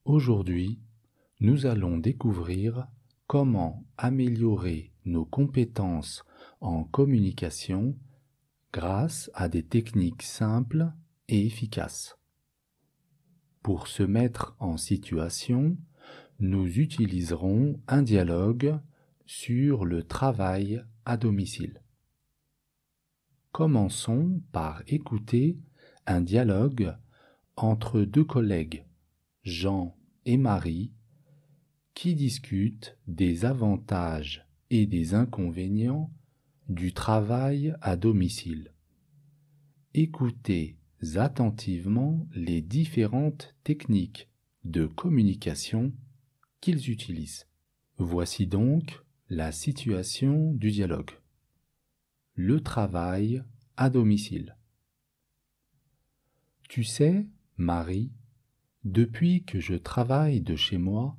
Aujourd'hui, nous allons découvrir comment améliorer nos compétences en communication grâce à des techniques simples et efficaces. Pour se mettre en situation, nous utiliserons un dialogue sur le travail à domicile. Commençons par écouter un dialogue entre deux collègues, Jean et Marie, qui discutent des avantages et des inconvénients du travail à domicile. Écoutez attentivement les différentes techniques de communication qu'ils utilisent. Voici donc la situation du dialogue. Le travail à domicile. Tu sais, Marie, depuis que je travaille de chez moi,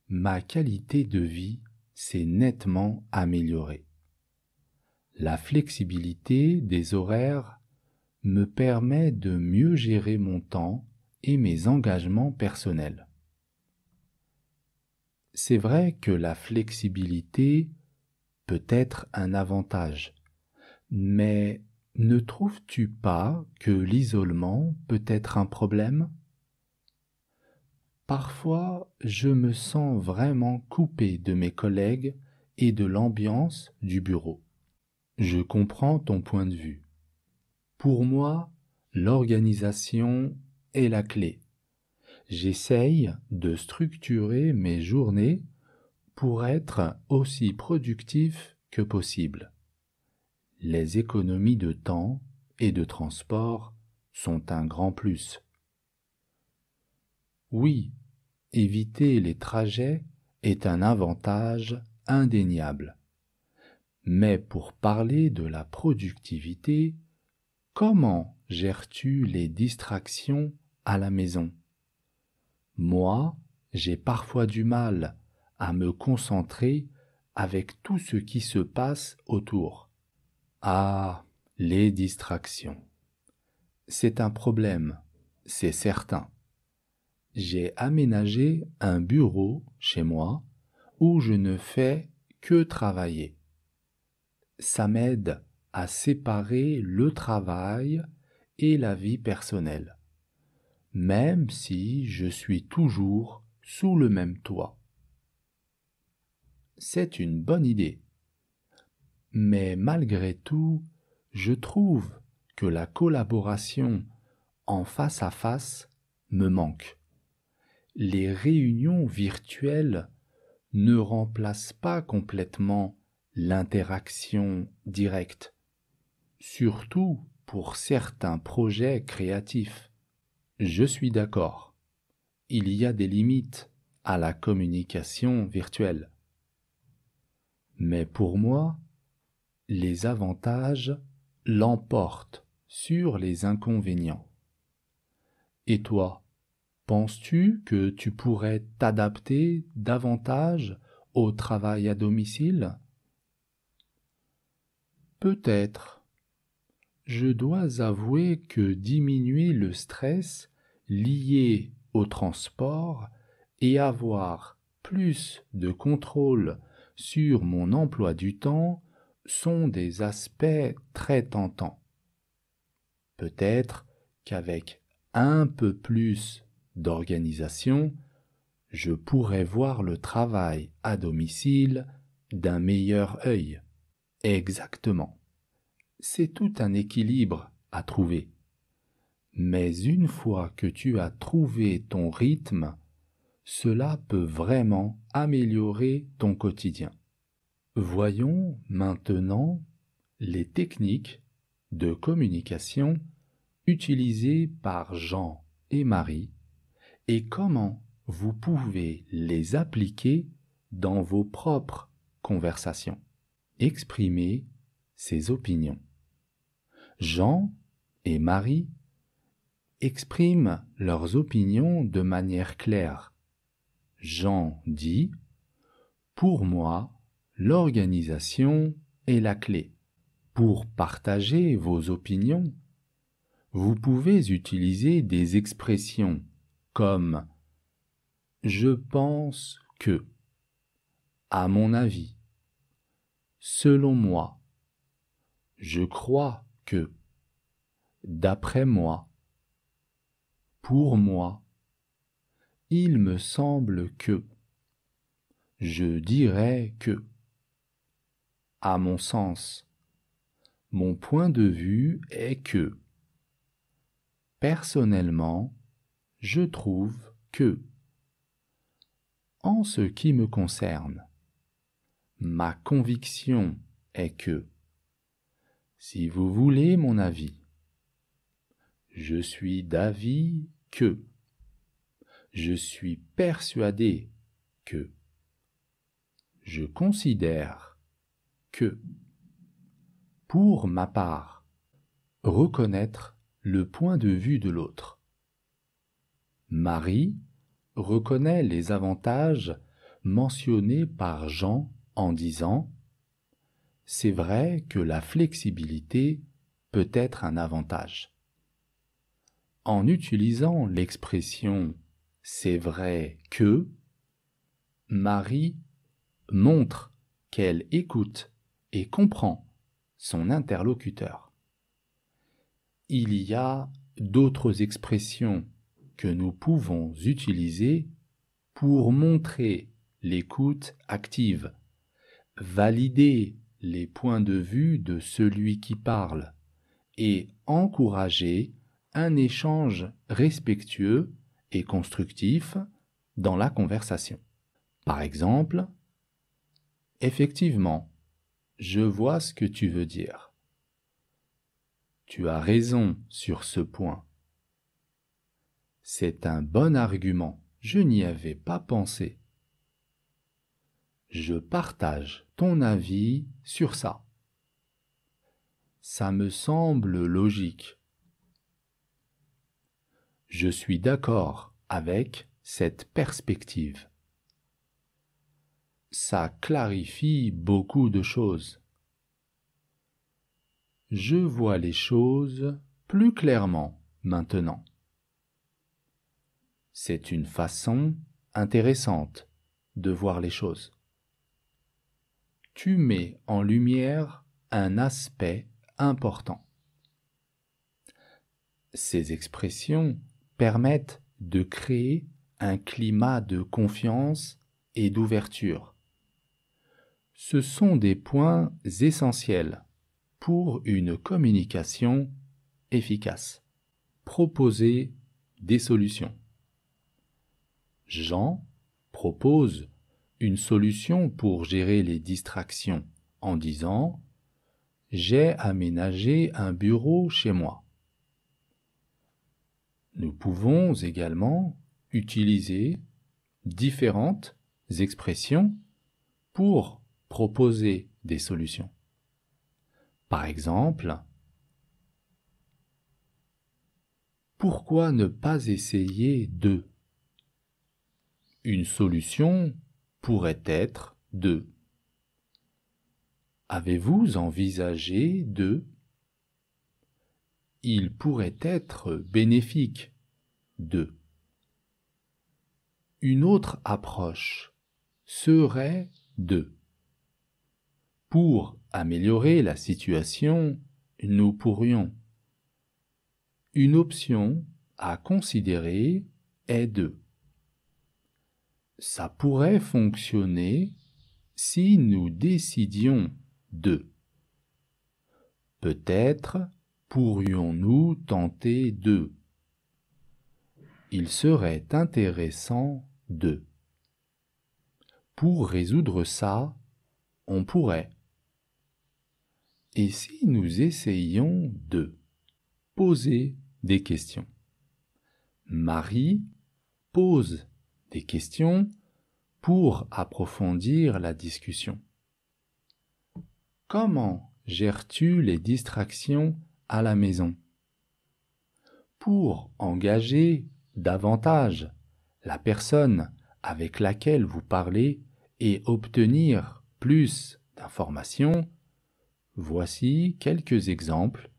ma qualité de vie s'est nettement améliorée. La flexibilité des horaires me permet de mieux gérer mon temps et mes engagements personnels. C'est vrai que la flexibilité peut être un avantage, mais ne trouves-tu pas que l'isolement peut être un problème ? Parfois, je me sens vraiment coupé de mes collègues et de l'ambiance du bureau. Je comprends ton point de vue. Pour moi, l'organisation est la clé. J'essaye de structurer mes journées pour être aussi productif que possible. Les économies de temps et de transport sont un grand plus. Oui, éviter les trajets est un avantage indéniable. Mais pour parler de la productivité, comment gères-tu les distractions à la maison ? Moi, j'ai parfois du mal à me concentrer avec tout ce qui se passe autour. Ah, les distractions. C'est un problème, c'est certain. J'ai aménagé un bureau chez moi où je ne fais que travailler. Ça m'aide à séparer le travail et la vie personnelle, même si je suis toujours sous le même toit. C'est une bonne idée. Mais malgré tout, je trouve que la collaboration en face à face me manque. Les réunions virtuelles ne remplacent pas complètement l'interaction directe, surtout pour certains projets créatifs. Je suis d'accord, il y a des limites à la communication virtuelle. Mais pour moi, les avantages l'emportent sur les inconvénients. Et toi, penses-tu que tu pourrais t'adapter davantage au travail à domicile ? Peut-être. Je dois avouer que diminuer le stress lié au transport et avoir plus de contrôle sur mon emploi du temps sont des aspects très tentants. Peut-être qu'avec un peu plus d'organisation, je pourrais voir le travail à domicile d'un meilleur œil. Exactement. C'est tout un équilibre à trouver. Mais une fois que tu as trouvé ton rythme, cela peut vraiment améliorer ton quotidien. Voyons maintenant les techniques de communication utilisées par Jean et Marie et comment vous pouvez les appliquer dans vos propres conversations. Exprimez ses opinions. Jean et Marie expriment leurs opinions de manière claire. Jean dit « Pour moi, l'organisation est la clé. » Pour partager vos opinions, vous pouvez utiliser des expressions comme Je pense que, à mon avis, selon moi, je crois que, d'après moi, pour moi, il me semble que, je dirais que, à mon sens, mon point de vue est que, personnellement, je trouve que, en ce qui me concerne, ma conviction est que, si vous voulez mon avis, je suis d'avis que, je suis persuadé que, je considère que, pour ma part, reconnaître le point de vue de l'autre. Marie reconnaît les avantages mentionnés par Jean en disant « C'est vrai que la flexibilité peut être un avantage ». En utilisant l'expression « c'est vrai que », Marie montre qu'elle écoute et comprend son interlocuteur. Il y a d'autres expressions que nous pouvons utiliser pour montrer l'écoute active, valider les points de vue de celui qui parle et encourager un échange respectueux et constructif dans la conversation. Par exemple, « Effectivement, je vois ce que tu veux dire. Tu as raison sur ce point. C'est un bon argument, je n'y avais pas pensé. Je partage ton avis sur ça. Ça me semble logique. Je suis d'accord avec cette perspective. Ça clarifie beaucoup de choses. Je vois les choses plus clairement maintenant. C'est une façon intéressante de voir les choses. Tu mets en lumière un aspect important. Ces expressions permettent de créer un climat de confiance et d'ouverture. Ce sont des points essentiels pour une communication efficace. Proposer des solutions. Jean propose une solution pour gérer les distractions en disant « J'ai aménagé un bureau chez moi ». Nous pouvons également utiliser différentes expressions pour proposer des solutions. Par exemple, pourquoi ne pas essayer de? Une solution pourrait être de. Avez-vous envisagé de? Il pourrait être bénéfique de. Une autre approche serait de. Pour améliorer la situation, nous pourrions. Une option à considérer est de. Ça pourrait fonctionner si nous décidions de. Peut-être pourrions-nous tenter de. Il serait intéressant de. Pour résoudre ça, on pourrait. Et si nous essayions de poser des questions? Marie pose des questions pour approfondir la discussion. Comment gères-tu les distractions à la maison? Pour engager davantage la personne avec laquelle vous parlez et obtenir plus d'informations, voici quelques exemples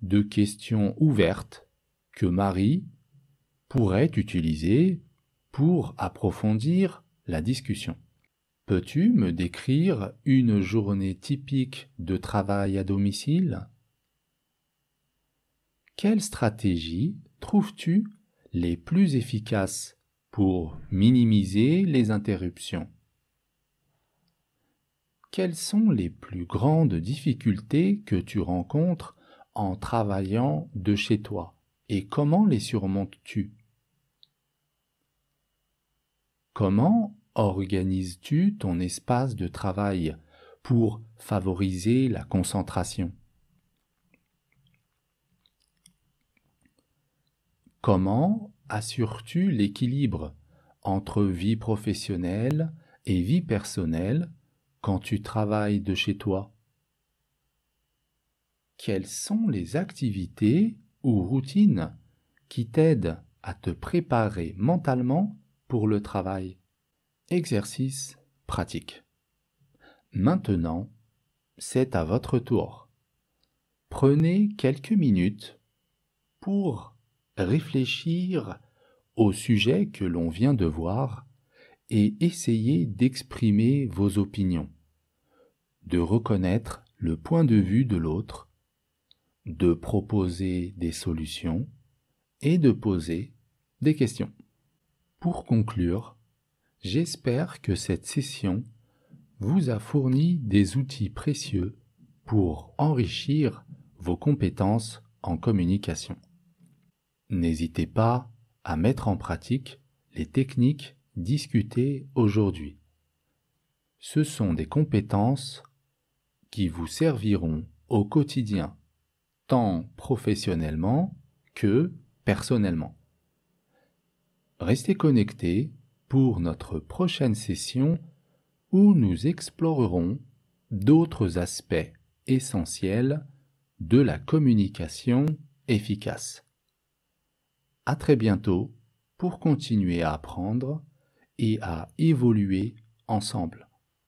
de questions ouvertes que Marie pourrait utiliser pour approfondir la discussion. Peux-tu me décrire une journée typique de travail à domicile? Quelles stratégies trouves-tu les plus efficaces pour minimiser les interruptions? Quelles sont les plus grandes difficultés que tu rencontres en travaillant de chez toi et comment les surmontes-tu? Comment organises-tu ton espace de travail pour favoriser la concentration? Comment assures-tu l'équilibre entre vie professionnelle et vie personnelle quand tu travailles de chez toi? Quelles sont les activités ou routines qui t'aident à te préparer mentalement pour le travail? Exercice pratique. Maintenant, c'est à votre tour. Prenez quelques minutes pour réfléchir au sujet que l'on vient de voir et essayez d'exprimer vos opinions, de reconnaître le point de vue de l'autre, de proposer des solutions et de poser des questions. Pour conclure, j'espère que cette session vous a fourni des outils précieux pour enrichir vos compétences en communication. N'hésitez pas à mettre en pratique les techniques discutées aujourd'hui. Ce sont des compétences qui vous serviront au quotidien, tant professionnellement que personnellement. Restez connectés pour notre prochaine session où nous explorerons d'autres aspects essentiels de la communication efficace. À très bientôt pour continuer à apprendre et à évoluer ensemble.